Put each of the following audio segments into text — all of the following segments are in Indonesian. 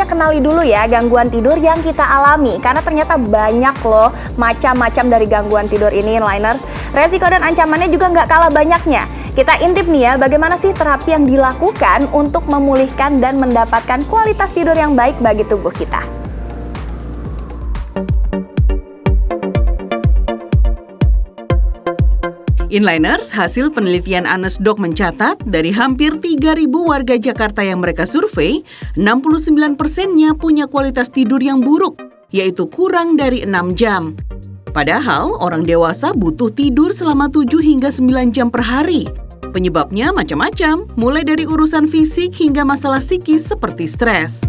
sebelumnya kenali dulu ya gangguan tidur yang kita alami. Karena ternyata banyak loh macam-macam dari gangguan tidur ini, inliners. Resiko dan ancamannya juga nggak kalah banyaknya. Kita intip nih ya, bagaimana sih terapi yang dilakukan untuk memulihkan dan mendapatkan kualitas tidur yang baik bagi tubuh kita. Inliners, hasil penelitian Anesdoc mencatat dari hampir 3.000 warga Jakarta yang mereka survei, 69%-nya punya kualitas tidur yang buruk, yaitu kurang dari 6 jam. Padahal orang dewasa butuh tidur selama 7 hingga 9 jam per hari. Penyebabnya macam-macam, mulai dari urusan fisik hingga masalah psikis seperti stres.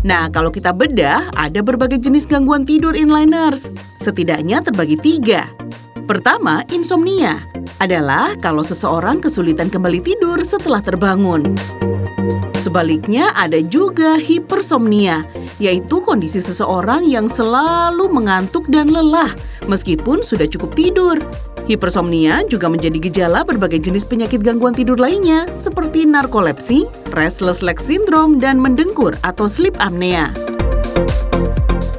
Nah, kalau kita bedah, ada berbagai jenis gangguan tidur inliners. Setidaknya terbagi 3. Pertama, insomnia adalah kalau seseorang kesulitan kembali tidur setelah terbangun. Sebaliknya, ada juga hipersomnia, yaitu kondisi seseorang yang selalu mengantuk dan lelah meskipun sudah cukup tidur. Hipersomnia juga menjadi gejala berbagai jenis penyakit gangguan tidur lainnya seperti narkolepsi, restless leg syndrome, dan mendengkur atau sleep apnea.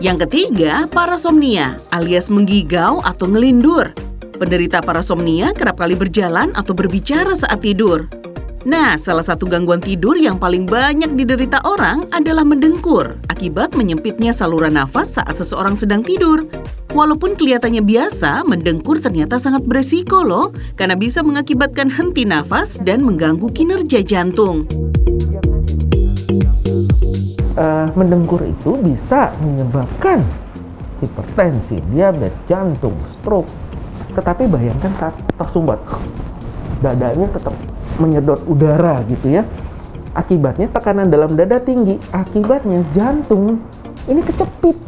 Yang ketiga, parasomnia alias menggigau atau ngelindur. Penderita parasomnia kerap kali berjalan atau berbicara saat tidur. Nah, salah satu gangguan tidur yang paling banyak diderita orang adalah mendengkur akibat menyempitnya saluran nafas saat seseorang sedang tidur. Walaupun kelihatannya biasa, mendengkur ternyata sangat beresiko loh, karena bisa mengakibatkan henti nafas dan mengganggu kinerja jantung. Mendengkur itu bisa menyebabkan hipertensi, diabetes, jantung, stroke. Tetapi bayangkan saat tersumbat, dadanya tetap menyedot udara gitu ya. Akibatnya tekanan dalam dada tinggi, akibatnya jantung ini kecepit,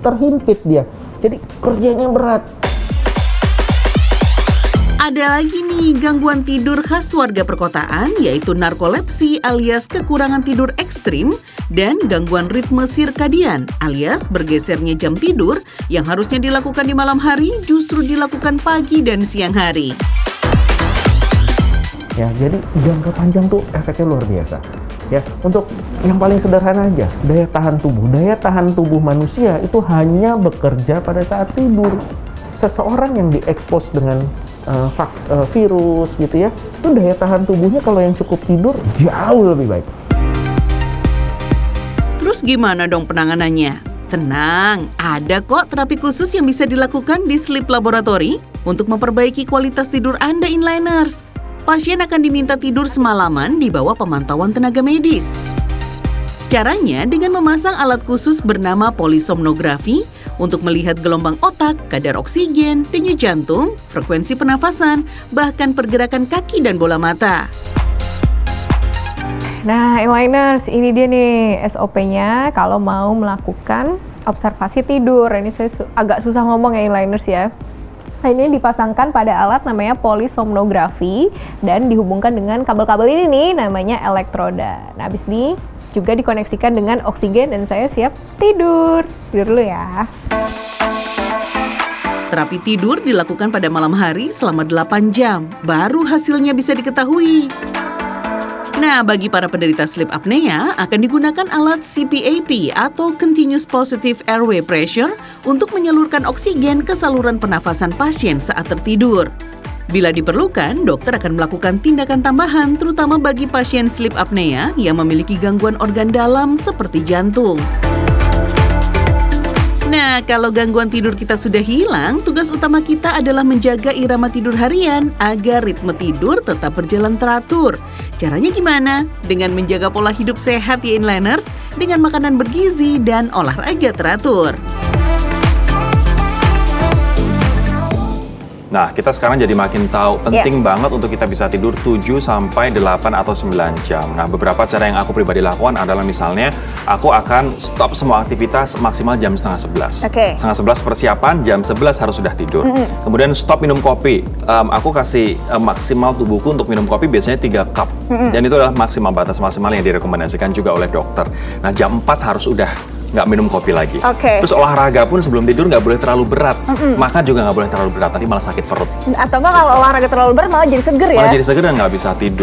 terhimpit dia. Jadi kerjanya berat. Ada lagi nih gangguan tidur khas warga perkotaan, yaitu narkolepsi alias kekurangan tidur ekstrim dan gangguan ritme sirkadian alias bergesernya jam tidur yang harusnya dilakukan di malam hari justru dilakukan pagi dan siang hari. Ya, jadi jangka panjang tuh efeknya luar biasa. Ya, untuk yang paling sederhana aja, daya tahan tubuh. Daya tahan tubuh manusia itu hanya bekerja pada saat tidur. Seseorang yang diekspos dengan virus gitu ya, itu daya tahan tubuhnya kalau yang cukup tidur jauh lebih baik. Terus gimana dong penanganannya? Tenang, ada kok terapi khusus yang bisa dilakukan di Sleep Laboratory untuk memperbaiki kualitas tidur Anda inliners. Pasien akan diminta tidur semalaman di bawah pemantauan tenaga medis. Caranya dengan memasang alat khusus bernama polisomnografi untuk melihat gelombang otak, kadar oksigen, denyut jantung, frekuensi pernafasan, bahkan pergerakan kaki dan bola mata. Nah, inliners, ini dia nih SOP-nya kalau mau melakukan observasi tidur. Ini saya agak susah ngomong ya inliners ya. Nah, ini dipasangkan pada alat namanya polisomnografi dan dihubungkan dengan kabel-kabel ini nih namanya elektroda. Nah, habis ini juga dikoneksikan dengan oksigen dan saya siap tidur. Tidur dulu ya. Terapi tidur dilakukan pada malam hari selama 8 jam, baru hasilnya bisa diketahui. Nah, bagi para penderita sleep apnea akan digunakan alat CPAP atau Continuous Positive Airway Pressure untuk menyalurkan oksigen ke saluran pernafasan pasien saat tertidur. Bila diperlukan, dokter akan melakukan tindakan tambahan terutama bagi pasien sleep apnea yang memiliki gangguan organ dalam seperti jantung. Nah, kalau gangguan tidur kita sudah hilang, tugas utama kita adalah menjaga irama tidur harian agar ritme tidur tetap berjalan teratur. Caranya gimana? Dengan menjaga pola hidup sehat ya inliners, dengan makanan bergizi dan olahraga teratur. Nah, kita sekarang jadi makin tahu penting banget untuk kita bisa tidur 7 sampai 8 atau 9 jam. Nah, beberapa cara yang aku pribadi lakukan adalah misalnya aku akan stop semua aktivitas maksimal jam setengah 11. Setengah 11 persiapan, jam 11 harus sudah tidur. Kemudian stop minum kopi. Aku kasih maksimal tubuhku untuk minum kopi biasanya 3 cup. Dan itu adalah batas maksimal yang direkomendasikan juga oleh dokter. Nah, jam 4 harus udah nggak minum kopi lagi. Terus olahraga pun sebelum tidur nggak boleh terlalu berat. Makan juga nggak boleh terlalu berat, nanti malah sakit perut. Atau nggak kalau olahraga terlalu berat malah jadi seger ya? Malah jadi seger dan nggak bisa tidur.